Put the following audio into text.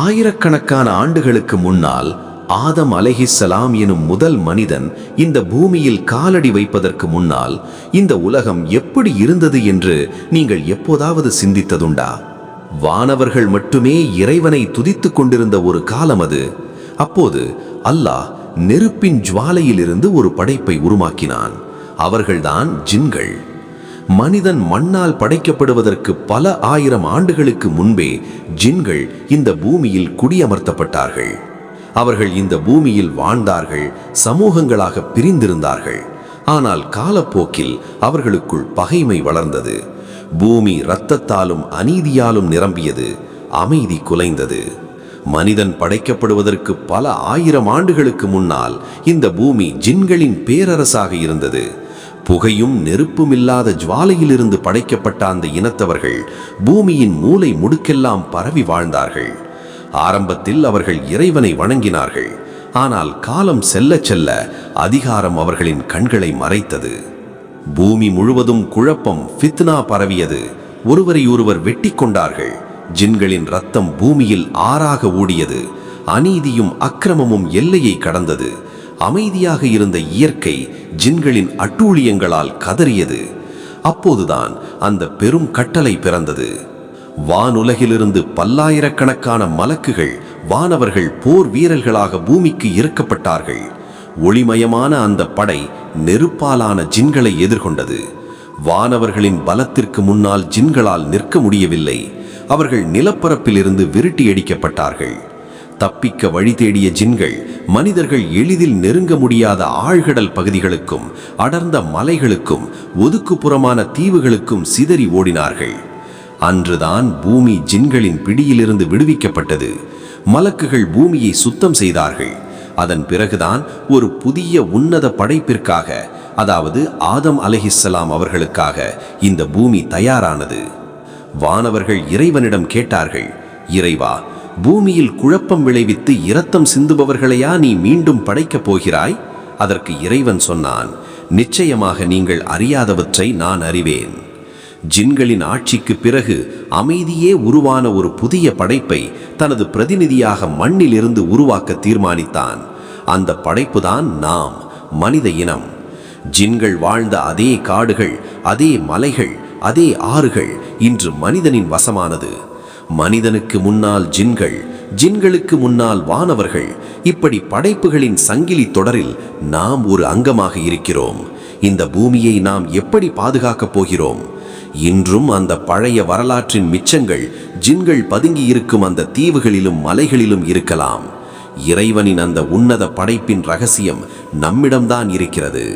ஆயிரக்கணக்கான ஆண்டுகளுக்கு முன்னால் ஆதம் அலைஹிஸ்ஸலாம் எனும் முதல் மனிதன் இந்த பூமியில் காலடி வைப்பதற்கு முன்னால் இந்த உலகம் எப்படி இருந்தது என்று நீங்கள் எப்போதாவது சிந்தித்ததுண்டா? வானவர்கள் மட்டுமே இறைவனை துதித்துக் கொண்டிருந்த ஒரு காலம் அது. அப்போது அல்லாஹ் நெருப்பின் ஜுவாலையிலிருந்து ஒரு படைப்பை உருவாக்கினான். அவர்கள்தான் ஜின்கள். மனிதன் மண்ணால் படைக்கப்படுவதற்கு பல ஆயிரம் ஆண்டுகளுக்கு முன்பே ஜின்கள் இந்த பூமியில் குடியமர்த்தப்பட்டார்கள். அவர்கள் இந்த பூமியில் வாழ்ந்தார்கள், சமூகங்களாக பிரிந்திருந்தார்கள். ஆனால் காலப்போக்கில் அவர்களுக்குள் பகைமை வளர்ந்தது. பூமி இரத்தத்தாலும் அநீதியாலும் நிரம்பியது. அமைதி குலைந்தது. மனிதன் படைக்கப்படுவதற்கு பல ஆயிரம் ஆண்டுகளுக்கு முன்னால் இந்த பூமி ஜின்களின் பேரரசாக இருந்தது. புகையும் நெருப்பும் இல்லாத ஜுவாலையிலிருந்து படைக்கப்பட்ட அந்த இனத்தவர்கள் பூமியின் மூலை முடுக்கெல்லாம் பரவி வாழ்ந்தார்கள். ஆரம்பத்தில் அவர்கள் இறைவனை வணங்கினார்கள். ஆனால் காலம் செல்ல செல்ல அதிகாரம் அவர்களின் கண்களை மறைத்தது. பூமி முழுவதும் குழப்பம், ஃபித்னா பரவியது. ஒருவரை ஒருவர் வெட்டி கொண்டார்கள். ஜின்களின் ரத்தம் பூமியில் ஆறாக ஓடியது. அநீதியும் அக்கிரமமும் எல்லையை கடந்தது. அமைதியாக இருந்த இயற்கை ஜின்களின் அட்டூழியங்களால் கதறியது. அப்போதுதான் அந்த பெரும் கட்டளை பிறந்தது. வானுலகிலிருந்து பல்லாயிரக்கணக்கான மலக்குகள், வானவர்கள் போர் வீரர்களாக பூமிக்கு இறக்கப்பட்டார்கள். ஒளிமயமான அந்த படை நெருப்பாலான ஜின்களை எதிர்கொண்டது. வானவர்களின் பலத்திற்கு முன்னால் ஜின்களால் நிற்க முடியவில்லை. அவர்கள் நிலப்பரப்பிலிருந்து விரட்டியடிக்கப்பட்டார்கள். தப்பிக்க வழி தேடிய ஜின்கள் மனிதர்கள் எளிதில் நெருங்க முடியாத ஆழ்கடல் பகுதிகளுக்கும் அடர்ந்த மலைகளுக்கும் ஒதுக்குப்புறமான தீவுகளுக்கும் சிதறி ஓடினார்கள். அன்றுதான் பூமி ஜின்களின் பிடியிலிருந்து விடுவிக்கப்பட்டது. மலக்குகள் பூமியை சுத்தம் செய்தார்கள். அதன் பிறகுதான் ஒரு புதிய உன்னத படைப்பிற்காக, அதாவது ஆதம் அலைஹிஸ்ஸலாம் அவர்களுக்காக இந்த பூமி தயாரானது. வானவர்கள் இறைவனிடம் கேட்டார்கள், இறைவா, பூமியில் குழப்பம் விளைவித்து இரத்தம் சிந்துபவர்களையா நீ மீண்டும் படைக்கப் போகிறாய்? அதற்கு இறைவன் சொன்னான், நிச்சயமாக நீங்கள் அறியாதவற்றை நான் அறிவேன். ஜின்களின் ஆட்சிக்கு பிறகு அமைதியே உருவான ஒரு புதிய படைப்பை தனது பிரதிநிதியாக மண்ணிலிருந்து உருவாக்க தீர்மானித்தான். அந்த படைப்புதான் நாம், மனித இனம். ஜின்கள் வாழ்ந்த அதே காடுகள், அதே மலைகள், அதே ஆறுகள் இன்று மனிதனின் வசமானது. மனிதனுக்கு முன்னால் ஜின்கள், ஜின்களுக்கு முன்னால் வானவர்கள். இப்படி படைப்புகளின் சங்கிலி தொடரில் நாம் ஒரு அங்கமாக இருக்கிறோம். இந்த பூமியை நாம் எப்படி பாதுகாக்கப் போகிறோம்? இன்றும் அந்த பழைய வரலாற்றின் மிச்சங்கள் ஜின்கள் பதுங்கி இருக்கும் அந்த தீவுகளிலும் மலைகளிலும் இருக்கலாம். இறைவனின் அந்த உன்னத படைப்பின் ரகசியம் நம்மிடம்தான் இருக்கிறது.